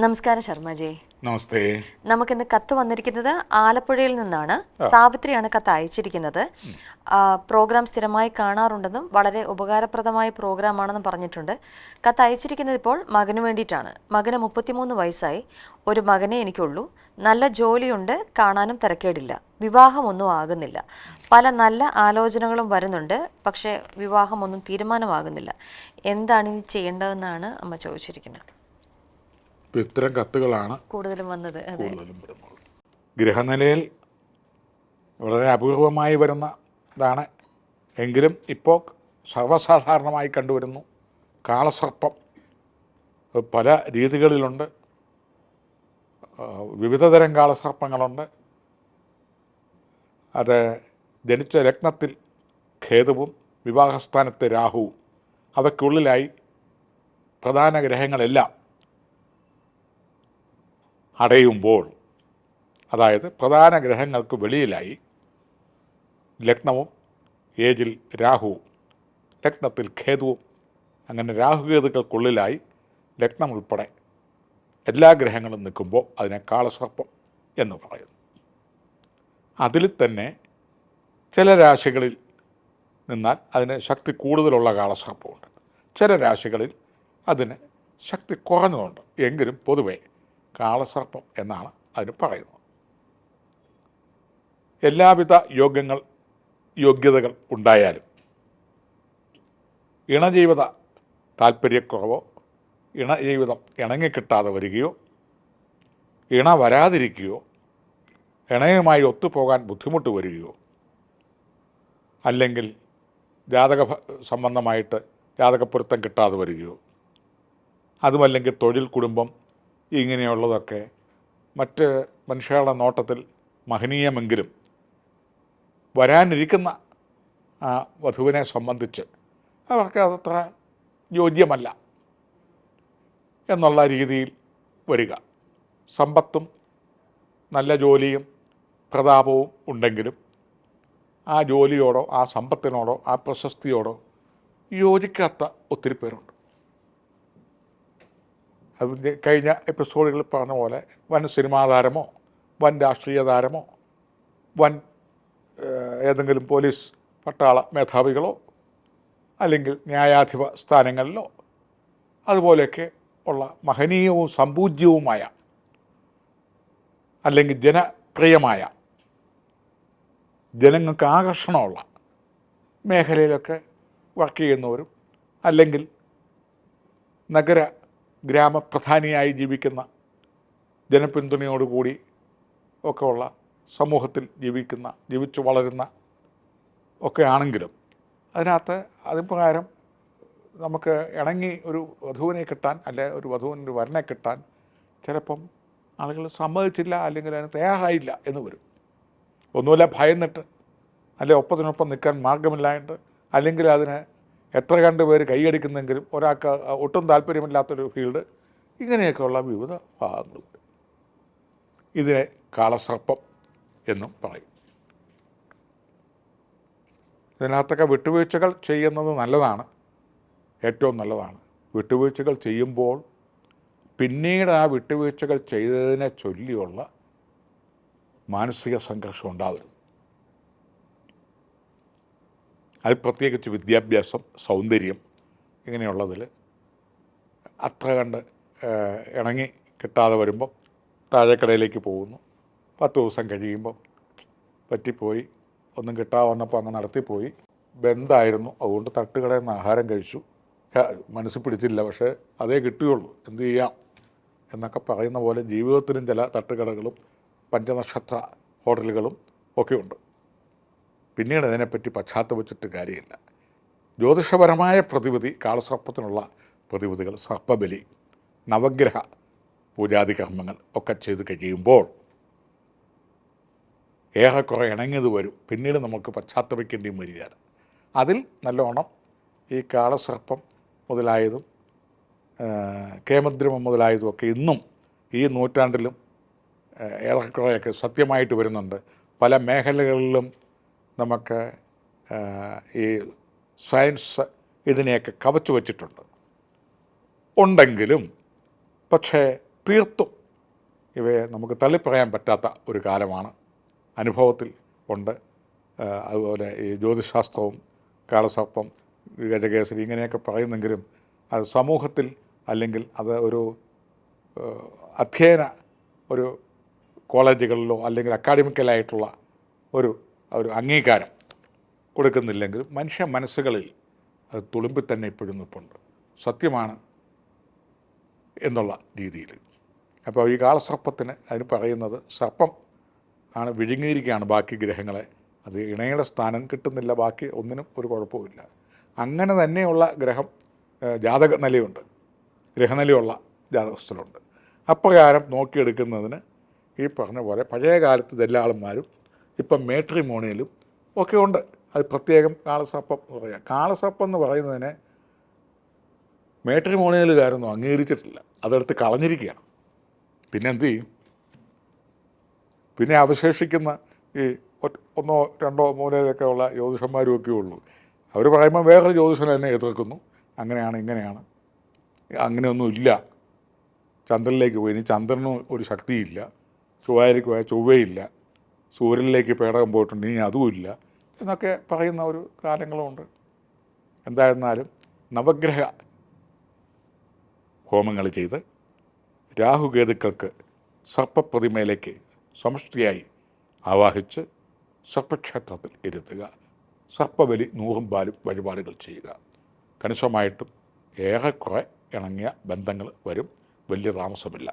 നമസ്കാരം ശർമ്മജി. നമസ്തേ. നമുക്കിന്ന് കത്ത് വന്നിരിക്കുന്നത് ആലപ്പുഴയിൽ നിന്നാണ്. സാവിത്രിയാണ് കത്ത് അയച്ചിരിക്കുന്നത്. പ്രോഗ്രാം സ്ഥിരമായി കാണാറുണ്ടെന്നും വളരെ ഉപകാരപ്രദമായ പ്രോഗ്രാമാണെന്നും പറഞ്ഞിട്ടുണ്ട്. കത്ത് അയച്ചിരിക്കുന്നത് ഇപ്പോൾ മകന് വേണ്ടിയിട്ടാണ്. മകന് 33 വയസ്സായി. ഒരു മകനെ എനിക്കുള്ളൂ. നല്ല ജോലിയുണ്ട്, കാണാനും തിരക്കേടില്ല. വിവാഹമൊന്നും ആകുന്നില്ല. പല നല്ല ആലോചനകളും വരുന്നുണ്ട്, പക്ഷേ വിവാഹമൊന്നും തീരുമാനമാകുന്നില്ല. എന്താണ് ഇനി ചെയ്യേണ്ടതെന്നാണ് അമ്മ ചോദിച്ചിരിക്കുന്നത്. ഇത്തരം കത്തുകളാണ് കൂടുതലും വന്നത്. കൂടുതലും വരുന്നത്. ഗ്രഹനിലയിൽ വളരെ അപൂർവമായി വരുന്നതാണ്. എങ്കിലും ഇപ്പോൾ സർവ്വസാധാരണമായി കണ്ടുവരുന്നു. കാളസർപ്പം പല രീതികളിലുണ്ട്. വിവിധതരം കാളസർപ്പങ്ങളുണ്ട്. അത് ജനിച്ച ലഗ്നത്തിൽ ഖേതുവും വിവാഹസ്ഥാനത്തെ രാഹുവും അവയ്ക്കുള്ളിലായി പ്രധാന ഗ്രഹങ്ങളെല്ലാം അടയുമ്പോൾ, അതായത് പ്രധാന ഗ്രഹങ്ങൾക്ക് വെളിയിലായി ലഗ്നവും ഏജിൽ രാഹുവും ലഗ്നത്തിൽ ഖേതുവും, അങ്ങനെ രാഹുകേതുക്കൾക്കുള്ളിലായി ലഗ്നം ഉൾപ്പെടെ എല്ലാ ഗ്രഹങ്ങളും നിൽക്കുമ്പോൾ അതിനെ കാളസർപ്പം എന്ന് പറയുന്നു. അതിൽ തന്നെ ചില രാശികളിൽ നിന്നാൽ അതിന് ശക്തി കൂടുതലുള്ള കാളസർപ്പമുണ്ട്. ചില രാശികളിൽ അതിന് ശക്തി കുറഞ്ഞതുണ്ട്. എങ്കിലും പൊതുവെ കാളസർപ്പം എന്നാണ് അതിന് പറയുന്നത്. എല്ലാവിധ യോഗ്യതകൾ ഉണ്ടായാലും ഇണജീവിത താല്പര്യക്കുറവോ ഇണജീവിതം ഇണങ്ങിക്കിട്ടാതെ വരികയോ ഇണ വരാതിരിക്കുകയോ ഇണയുമായി ഒത്തുപോകാൻ ബുദ്ധിമുട്ട് വരികയോ അല്ലെങ്കിൽ ജാതക സംബന്ധമായിട്ട് ജാതകപ്പൊരുത്തം കിട്ടാതെ വരികയോ അതുമല്ലെങ്കിൽ തൊഴിൽ, കുടുംബം ഇങ്ങനെയുള്ളതൊക്കെ മറ്റ് മനുഷ്യരുടെ നോട്ടത്തിൽ മഹനീയമെങ്കിലും വരാനിരിക്കുന്ന വധുവിനെ സംബന്ധിച്ച് അവർക്ക് അതത്ര യോഗ്യമല്ല എന്നുള്ള രീതിയിൽ വരിക. സമ്പത്തും നല്ല ജോലിയും പ്രതാപവും ഉണ്ടെങ്കിലും ആ ജോലിയോടോ ആ സമ്പത്തിനോടോ ആ പ്രശസ്തിയോടോ യോജിക്കാത്ത ഒത്തിരി പേരുണ്ട്. അതിൻ്റെ കഴിഞ്ഞ എപ്പിസോഡുകളിൽ പറഞ്ഞ പോലെ വൻ സിനിമാ താരമോ വൻ രാഷ്ട്രീയ താരമോ വൻ ഏതെങ്കിലും പോലീസ് പട്ടാള മേധാവികളോ അല്ലെങ്കിൽ ന്യായാധിപ സ്ഥാനങ്ങളിലോ അതുപോലെയൊക്കെ ഉള്ള മഹനീയവും സമ്പൂജ്യവുമായ അല്ലെങ്കിൽ ജനപ്രിയമായ ജനങ്ങൾക്ക് ആകർഷണമുള്ള മേഖലയിലൊക്കെ വർക്ക് ചെയ്യുന്നവരും അല്ലെങ്കിൽ ഗ്രാമപ്രധാനിയായി ജീവിക്കുന്ന ജനപിന്തുണയോടുകൂടി ഒക്കെ ഉള്ള സമൂഹത്തിൽ ജീവിച്ചു വളരുന്ന ഒക്കെ ആണെങ്കിലും അതിനകത്ത് അതിപ്രകാരം നമുക്ക് ഇണങ്ങി ഒരു വധുവിനെ കിട്ടാൻ അല്ലെ ഒരു വധുവിനൊരു വരനെ കിട്ടാൻ ചിലപ്പം ആളുകൾ സമ്മതിച്ചില്ല അല്ലെങ്കിൽ അതിന് തയ്യാറായില്ല എന്ന് വരും. ഒന്നുമില്ല ഭയന്നിട്ട് അല്ലെ ഒപ്പത്തിനൊപ്പം നിൽക്കാൻ മാർഗമില്ലായിട്ട് അല്ലെങ്കിൽ അതിന് എത്ര കണ്ട് പേര് കൈയടിക്കുന്നെങ്കിലും ഒരാൾക്ക് ഒട്ടും താല്പര്യമില്ലാത്തൊരു ഫീൽഡ്, ഇങ്ങനെയൊക്കെയുള്ള വിവിധ ഭാഗങ്ങളുണ്ട്. ഇതിനെ കാളസർപ്പം എന്നും പറയും. ഇതിനകത്തൊക്കെ വിട്ടുവീഴ്ചകൾ ചെയ്യുന്നത് നല്ലതാണ്, ഏറ്റവും നല്ലതാണ്. വിട്ടുവീഴ്ചകൾ ചെയ്യുമ്പോൾ പിന്നീട് ആ വിട്ടുവീഴ്ചകൾ ചെയ്തതിനെ ചൊല്ലിയുള്ള മാനസിക സംഘർഷം ഉണ്ടാവരുത്. അത് പ്രത്യേകിച്ച് വിദ്യാഭ്യാസം, സൗന്ദര്യം ഇങ്ങനെയുള്ളതിൽ അത്ര കണ്ട് ഇണങ്ങി കിട്ടാതെ വരുമ്പം താഴേക്കടയിലേക്ക് പോകുന്നു. 10 ദിവസം കഴിയുമ്പം പറ്റിപ്പോയി, ഒന്നും കിട്ടാതെ വന്നപ്പോൾ അങ്ങ് നടത്തിപ്പോയി, ബന്ധായിരുന്നു, അതുകൊണ്ട് തട്ടുകടയിൽ നിന്ന് ആഹാരം കഴിച്ചു, മനസ്സിൽ പിടിച്ചില്ല, പക്ഷേ അതേ കിട്ടുകയുള്ളൂ, എന്തു ചെയ്യാം എന്നൊക്കെ പറയുന്ന പോലെ ജീവിതത്തിലും ചില തട്ടുകടകളും പഞ്ചനക്ഷത്ര ഹോട്ടലുകളും ഒക്കെയുണ്ട്. പിന്നീട് അതിനെപ്പറ്റി പശ്ചാത്തപിച്ചിട്ട് കാര്യമില്ല. ജ്യോതിഷപരമായ പ്രതിവിധി, കാളസർപ്പത്തിനുള്ള പ്രതിവിധികൾ, സർപ്പബലി, നവഗ്രഹ പൂജാതി കർമ്മങ്ങൾ ഒക്കെ ചെയ്ത് കഴിയുമ്പോൾ ഏറെക്കുറെ ഇണങ്ങിയത് വരും. പിന്നീട് നമുക്ക് പശ്ചാത്തപിക്കേണ്ടിയും വരികയാണ്. അതിൽ നല്ലോണം ഈ കാളസർപ്പം മുതലായതും കേമദ്രമം മുതലായതുമൊക്കെ ഇന്നും ഈ നൂറ്റാണ്ടിലും ഏറെക്കുറെയൊക്കെ സത്യമായിട്ട് വരുന്നുണ്ട്. പല മേഖലകളിലും നമുക്ക് ഈ സയൻസ് ഇതിനെയൊക്കെ കവച്ചു വച്ചിട്ടുണ്ട്. ഉണ്ടെങ്കിലും പക്ഷേ തീർത്തും ഇവയെ നമുക്ക് തള്ളിപ്പറയാൻ പറ്റാത്ത ഒരു കാലമാണ്. അനുഭവത്തിൽ ഉണ്ട്. അതുപോലെ ഈ ജ്യോതിശാസ്ത്രവും കാലസർപ്പം, ഗജകേസരി ഇങ്ങനെയൊക്കെ പറയുന്നെങ്കിലും അത് സമൂഹത്തിൽ അല്ലെങ്കിൽ അത് ഒരു അധ്യയന ഒരു കോളേജുകളിലോ അല്ലെങ്കിൽ അക്കാഡമിക്കലായിട്ടുള്ള ഒരു അംഗീകാരം കൊടുക്കുന്നില്ലെങ്കിലും മനുഷ്യ മനസ്സുകളിൽ അത് തുളുമ്പി തന്നെ ഇപ്പോഴും നിൽപ്പുണ്ട്. സത്യമാണ് എന്നുള്ള രീതിയിൽ. അപ്പോൾ ഈ കാളസർപ്പത്തിന് അതിന് പറയുന്നത് സർപ്പം ആണ് വിഴുങ്ങിയിരിക്കുകയാണ് ബാക്കി ഗ്രഹങ്ങളെ. അത് ഇണയുടെ സ്ഥാനം കിട്ടുന്നില്ല, ബാക്കി ഒന്നിനും ഒരു കുഴപ്പമില്ല. അങ്ങനെ തന്നെയുള്ള ഗ്രഹം ജാതക നിലയുണ്ട്, ഗ്രഹനിലയുള്ള ജാതകസ്ഥലുണ്ട്. അപ്രകാരം നോക്കിയെടുക്കുന്നതിന് ഈ പറഞ്ഞ പോലെ പഴയ കാലത്ത് ദല്ലാളന്മാരും ഇപ്പം മേട്രിമോണിയലും ഒക്കെ ഉണ്ട്. അത് പ്രത്യേകം കാളസർപ്പം എന്ന് പറയാം. കാളസർപ്പം എന്ന് പറയുന്നതിനെ മേട്രിമോണിയലുകാരൊന്നും അംഗീകരിച്ചിട്ടില്ല, അതെടുത്ത് കളഞ്ഞിരിക്കുകയാണ്. പിന്നെ എന്ത് ചെയ്യും? പിന്നെ അവശേഷിക്കുന്ന ഈ ഒന്നോ രണ്ടോ മൂലയിലൊക്കെ ഉള്ള ജ്യോതിഷന്മാരും ഒക്കെ ഉള്ളൂ. അവർ പറയുമ്പോൾ വേറൊരു ജ്യോതിഷനെ എന്നെ എതിർക്കുന്നു, അങ്ങനെയാണ് ഇങ്ങനെയാണ്. അങ്ങനെയൊന്നുമില്ല. ചന്ദ്രനിലേക്ക് പോയി, ഇനി ചന്ദ്രനും ഒരു ശക്തിയില്ല. ചൊവ്വയിലേക്ക് പോയാൽ ചൊവ്വയില്ല. സൂര്യനിലേക്ക് പേടകം പോയിട്ടുണ്ട്, ഇനി അതുമില്ല എന്നൊക്കെ പറയുന്ന ഒരു കാലങ്ങളുമുണ്ട്. എന്തായിരുന്നാലും നവഗ്രഹ ഹോമങ്ങൾ ചെയ്ത് രാഹുകേതുക്കൾക്ക് സർപ്പപ്രതിമയിലേക്ക് സമഷ്ടിയായി ആവാഹിച്ച് സർപ്പക്ഷേത്രത്തിൽ ഇരുത്തുക. സർപ്പബലി 100 പാലും വഴിപാടുകൾ ചെയ്യുക. കണിശമായിട്ടും ഏറെക്കുറെ ഇണങ്ങിയ ബന്ധങ്ങൾ വരും. വലിയ താമസമില്ല.